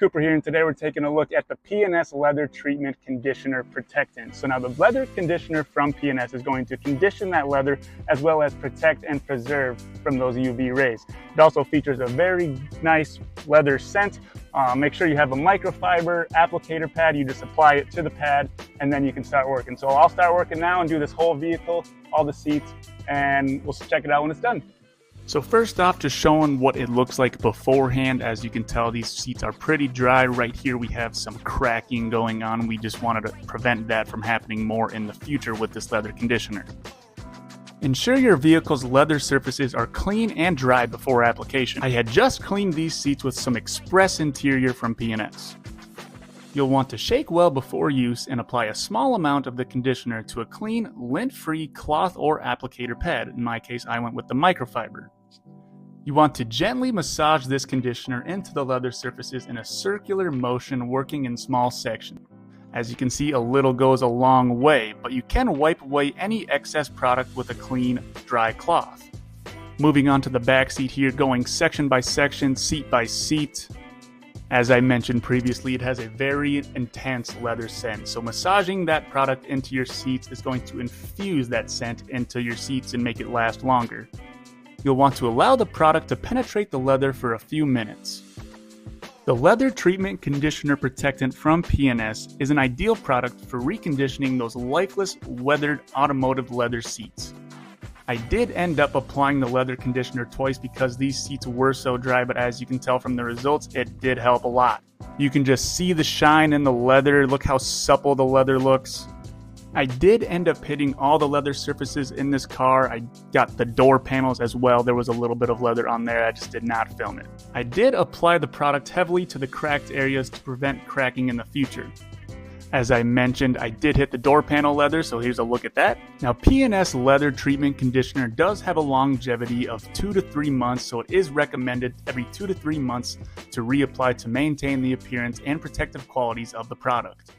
Cooper here, and today we're taking a look at the P&S Leather Treatment Conditioner Protectant. So now the leather conditioner from P&S is going to condition that leather as well as protect and preserve from those UV rays. It also features a very nice leather scent. Make sure you have a microfiber applicator pad. You just apply it to the pad and then you can start working. So I'll start working now and do this whole vehicle, all the seats, and we'll check it out when it's done. So first off, just showing what it looks like beforehand. As you can tell, these seats are pretty dry. Right here we have some cracking going on. We just wanted to prevent that from happening more in the future with this leather conditioner. Ensure your vehicle's leather surfaces are clean and dry before application. I had just cleaned these seats with some Express Interior from P&S. You'll want to shake well before use and apply a small amount of the conditioner to a clean, lint-free cloth or applicator pad. In my case, I went with the microfiber. You want to gently massage this conditioner into the leather surfaces in a circular motion, working in small sections. As you can see, a little goes a long way, but you can wipe away any excess product with a clean, dry cloth. Moving on to the back seat here, going section by section, seat by seat. As I mentioned previously, it has a very intense leather scent, so massaging that product into your seats is going to infuse that scent into your seats and make it last longer. You'll want to allow the product to penetrate the leather for a few minutes. The Leather Treatment Conditioner Protectant from P&S is an ideal product for reconditioning those lifeless, weathered automotive leather seats. I did end up applying the leather conditioner twice because these seats were so dry, but as you can tell from the results, it did help a lot. You can just see the shine in the leather. Look how supple the leather looks. I did end up hitting all the leather surfaces in this car. I got the door panels as well. There was a little bit of leather on there. I just did not film it. I did apply the product heavily to the cracked areas to prevent cracking in the future. As I mentioned, I did hit the door panel leather, so here's a look at that. Now, P&S Leather Treatment Conditioner does have a longevity of 2 to 3 months, so it is recommended every 2 to 3 months to reapply to maintain the appearance and protective qualities of the product.